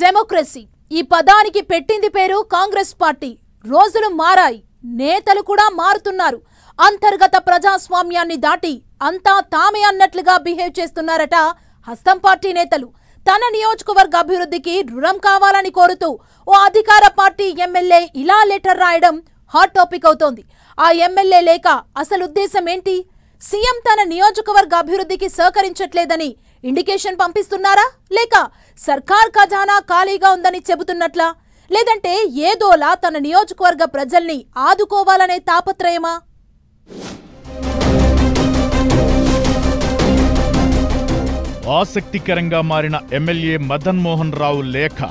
Democracy ఈ పదానికి పెట్టింది పేరు కాంగ్రెస్ పార్టీ. రోజులు మారాయి, నేతలు కూడా మారుతున్నారు. అంతర్గత ప్రజాస్వామ్యాన్ని దాటి అంతా తామే అన్నట్లుగా బిహేవ్ చేస్తున్నారట హస్తం పార్టీ నేతలు. తన నియోజకవర్గ అభివృద్ధికి రుణం కావాలని కోరుతూ ఓ అధికార పార్టీ ఎమ్మెల్యే ఇలా లెటర్ రాయడం హాట్ టాపిక్ అవుతోంది. ఆ ఎమ్మెల్యే లేఖ అసలు ఉద్దేశం ఏంటి? సీఎం తన నియోజకవర్గ అభివృద్ధికి సహకరించట్లేదని ఇండికేషన్ పంపిస్తున్నారా, లేక సర్కార్ ఖజానా ఖాళీగా ఉందని చెబుతున్నట్లా, లేదంటే ఏదోలా తన నియోజకవర్గ ప్రజల్ని ఆదుకోవాలనే తాపత్రయమా? ఆసక్తికరంగా మారిన ఎమ్మెల్యే మదన్ మోహన్ రావు లేఖ.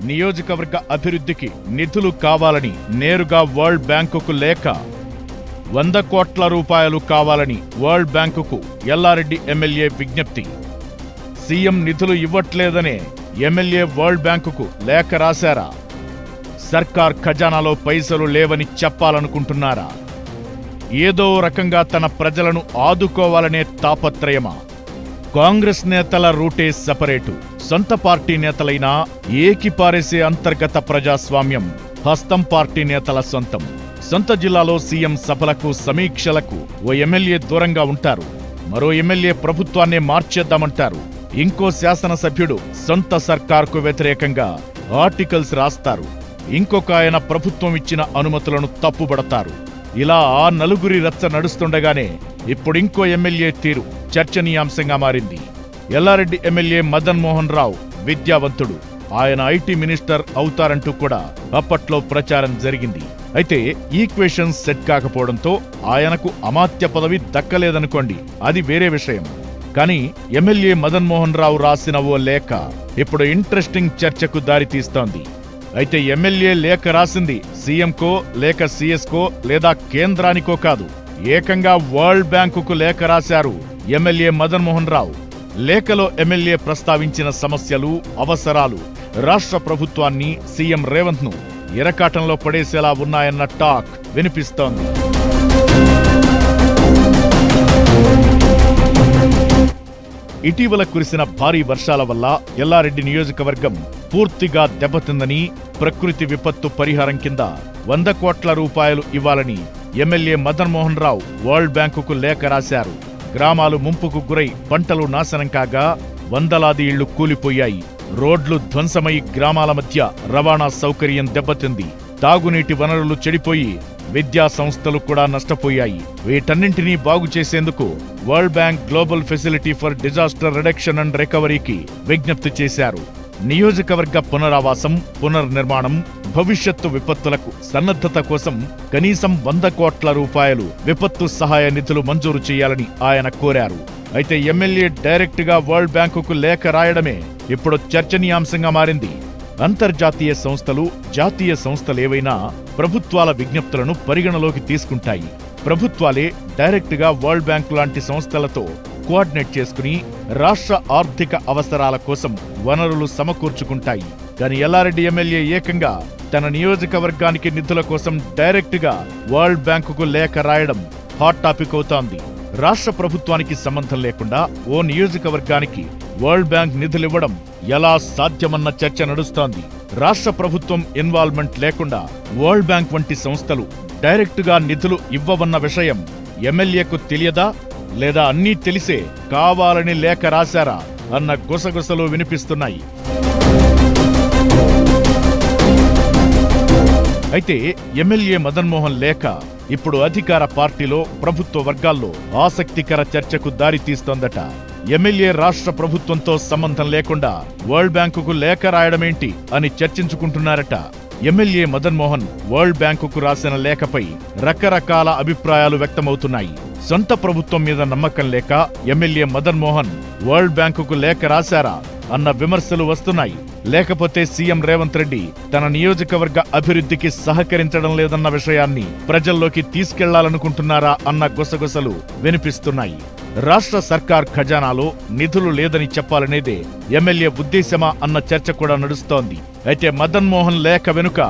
నియోజకవర్గ అభివృద్ధికి నిధులు కావాలని నేరుగా వరల్డ్ బ్యాంకుకు లేఖ. 100 కోట్ల రూపాయలు కావాలని వరల్డ్ బ్యాంకుకు ఎల్లారెడ్డి ఎమ్మెల్యే విజ్ఞప్తి. సీఎం నిధులు ఇవ్వట్లేదనే ఎమ్మెల్యే వరల్డ్ బ్యాంకుకు లేఖ రాశారా? సర్కార్ ఖజానాలో పైసలు లేవని చెప్పాలనుకుంటున్నారా? ఏదో రకంగా తన ప్రజలను ఆదుకోవాలనే తాపత్రయమా? కాంగ్రెస్ నేతల రూటే సెపరేటు. సొంత పార్టీ నేతలైనా ఏకిపారేసే అంతర్గత ప్రజాస్వామ్యం హస్తం పార్టీ నేతల సొంతం. సొంత జిల్లాలో సీఎం సభలకు, సమీక్షలకు ఓ ఎమ్మెల్యే దూరంగా ఉంటారు. మరో ఎమ్మెల్యే ప్రభుత్వాన్నే మార్చేద్దామంటారు. ఇంకో శాసనసభ్యుడు సొంత సర్కారుకు వ్యతిరేకంగా ఆర్టికల్స్ రాస్తారు. ఇంకొక ఆయన ప్రభుత్వం ఇచ్చిన అనుమతులను తప్పుబడతారు. ఇలా ఆ నలుగురి రచ్చ నడుస్తుండగానే ఇప్పుడింకో ఎమ్మెల్యే తీరు చర్చనీయాంశంగా మారింది. ఎల్లారెడ్డి ఎమ్మెల్యే మదన్ మోహన్ రావు విద్యావంతుడు. ఆయన ఐటీ మినిస్టర్ అవుతారంటూ కూడా అప్పట్లో ప్రచారం జరిగింది. అయితే ఈక్వేషన్స్ సెట్ కాకపోవడంతో ఆయనకు అమాత్య పదవి దక్కలేదనుకోండి, అది వేరే విషయం. కానీ ఎమ్మెల్యే మదన్ మోహన్ రావు రాసిన ఓ లేఖ ఇప్పుడు ఇంట్రెస్టింగ్ చర్చకు దారితీస్తోంది. అయితే ఎమ్మెల్యే లేఖ రాసింది సీఎంకో, లేక సీఎస్కో, లేదా కేంద్రానికో కాదు. ఏకంగా వరల్డ్ బ్యాంకుకు లేఖ రాశారు ఎమ్మెల్యే మదన్ మోహన్ రావు. లేఖలో ఎమ్మెల్యే ప్రస్తావించిన సమస్యలు, అవసరాలు రాష్ట్ర ప్రభుత్వాన్ని, సీఎం రేవంత్ ను ఇరకాటంలో పడేసేలా ఉన్నాయన్న టాక్ వినిపిస్తోంది. ఇటీవల కురిసిన భారీ వర్షాల వల్ల ఎల్లారెడ్డి నియోజకవర్గం పూర్తిగా దెబ్బతిందని, ప్రకృతి విపత్తు పరిహారం కింద 100 కోట్ల రూపాయలు ఇవ్వాలని ఎమ్మెల్యే మదన్ మోహన్ రావు వరల్డ్ బ్యాంకుకు లేఖ రాశారు. గ్రామాలు ముంపుకు గురై పంటలు నాశనం కాగా వందలాది ఇళ్లు కూలిపోయాయి. రోడ్లు ధ్వంసమై గ్రామాల మధ్య రవాణా సౌకర్యం దెబ్బతింది. తాగునీటి వనరులు చెడిపోయి విద్యా సంస్థలు కూడా నష్టపోయాయి. వీటన్నింటినీ బాగు చేసేందుకు World Bank Global Facility for Disaster Reduction and రికవరీకి విజ్ఞప్తి చేశారు. నియోజకవర్గ పునరావాసం, పునర్నిర్మాణం, భవిష్యత్తు విపత్తులకు సన్నద్ధత కోసం కనీసం 100 కోట్ల రూపాయలు విపత్తు సహాయ నిధులు మంజూరు చేయాలని ఆయన కోరారు. అయితే ఎమ్మెల్యే డైరెక్ట్ గా వరల్డ్ బ్యాంకుకు లేఖ రాయడమే ఇప్పుడు చర్చనీయాంశంగా మారింది. అంతర్జాతీయ సంస్థలు, జాతీయ సంస్థలేవైనా ప్రభుత్వాల విజ్ఞప్తులను పరిగణలోకి తీసుకుంటాయి. ప్రభుత్వాలే డైరెక్ట్ గా వరల్డ్ బ్యాంకు లాంటి సంస్థలతో కోఆర్డినేట్ చేసుకుని రాష్ట్ర ఆర్థిక అవసరాల కోసం వనరులు సమకూర్చుకుంటాయి. కానీ ఎల్లారెడ్డి ఎమ్మెల్యే ఏకంగా తన నియోజకవర్గానికి నిధుల కోసం డైరెక్ట్ గా వరల్డ్ బ్యాంకుకు లేఖ రాయడం హాట్ టాపిక్ అవుతోంది. రాష్ట్ర ప్రభుత్వానికి సంబంధం లేకుండా ఓ నియోజకవర్గానికి వరల్డ్ బ్యాంక్ నిధులివ్వడం ఎలా సాధ్యమన్న చర్చ నడుస్తోంది. రాష్ట్ర ప్రభుత్వం ఇన్వాల్వ్మెంట్ లేకుండా వరల్డ్ బ్యాంక్ వంటి సంస్థలు డైరెక్ట్ గా నిధులు ఇవ్వవన్న విషయం ఎమ్మెల్యేకు తెలియదా, లేదా అన్నీ తెలిసే కావాలని లేఖ రాశారా అన్న గుసగుసలు వినిపిస్తున్నాయి. అయితే ఎమ్మెల్యే మదన్ మోహన్ లేఖ ఇప్పుడు అధికార పార్టీలో, ప్రభుత్వ వర్గాల్లో ఆసక్తికర చర్చకు దారితీస్తోందట. ఎమ్మెల్యే రాష్ట్ర ప్రభుత్వంతో సంబంధం లేకుండా వరల్డ్ బ్యాంకుకు లేఖ రాయడమేంటి అని చర్చించుకుంటున్నారట. ఎమ్మెల్యే మదన్ మోహన్ వరల్డ్ బ్యాంకుకు రాసిన లేఖపై రకరకాల అభిప్రాయాలు వ్యక్తమవుతున్నాయి. సొంత ప్రభుత్వం మీద నమ్మకం లేక ఎమ్మెల్యే మదన్ మోహన్ వరల్డ్ బ్యాంకుకు లేఖ రాశారా అన్న విమర్శలు వస్తున్నాయి. లేకపోతే సీఎం రేవంత్ రెడ్డి తన నియోజకవర్గ అభివృద్ధికి సహకరించడం లేదన్న విషయాన్ని ప్రజల్లోకి తీసుకెళ్లాలనుకుంటున్నారా అన్న గుసగుసలు వినిపిస్తున్నాయి. రాష్ట్ర సర్కార్ ఖజానాలో నిధులు లేదని చెప్పాలనేదే ఎమ్మెల్యే ఉద్దేశమా అన్న చర్చ కూడా నడుస్తోంది. అయితే మదన్ మోహన్ లేఖ వెనుక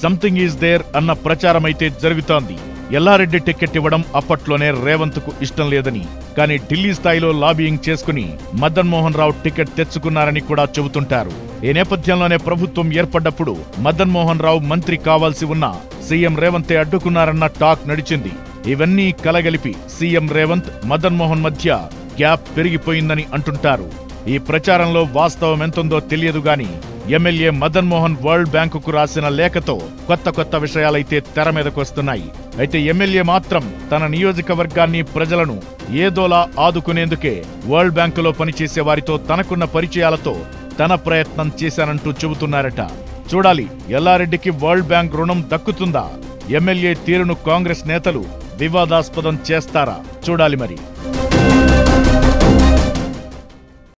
సంథింగ్ ఈజ్ దేర్ అన్న ప్రచారమైతే జరుగుతోంది. ఎల్లారెడ్డి టికెట్ ఇవ్వడం అప్పట్లోనే రేవంత్కు ఇష్టం లేదని, కానీ ఢిల్లీ స్థాయిలో లాబియింగ్ చేసుకుని మదన్ మోహన్ రావు టికెట్ తెచ్చుకున్నారని కూడా చెబుతుంటారు. ఈ నేపథ్యంలోనే ప్రభుత్వం ఏర్పడ్డప్పుడు మదన్ మోహన్ రావు మంత్రి కావాల్సి ఉన్నా సీఎం రేవంతే అడ్డుకున్నారన్న టాక్ నడిచింది. ఇవన్నీ కలగలిపి సీఎం రేవంత్ మదన్ మోహన్ మధ్య గ్యాప్ పెరిగిపోయిందని అంటుంటారు. ఈ ప్రచారంలో వాస్తవం ఎంతుందో తెలియదు గాని ఎమ్మెల్యే మదన్ మోహన్ వరల్డ్ బ్యాంకుకు రాసిన లేఖతో కొత్త విషయాలైతే తెర మీదకొస్తున్నాయి. అయితే ఎమ్మెల్యే మాత్రం తన నియోజకవర్గాన్ని, ప్రజలను ఏదోలా ఆదుకునేందుకే వరల్డ్ బ్యాంకులో పనిచేసే వారితో తనకున్న పరిచయాలతో తన ప్రయత్నం చేశానంటూ చెబుతున్నారట. చూడాలి, ఎల్లారెడ్డికి వరల్డ్ బ్యాంక్ రుణం దక్కుతుందా? ఎమ్మెల్యే తీరును కాంగ్రెస్ నేతలు వివాదాస్పదం చేస్తారా? చూడాలి మరి.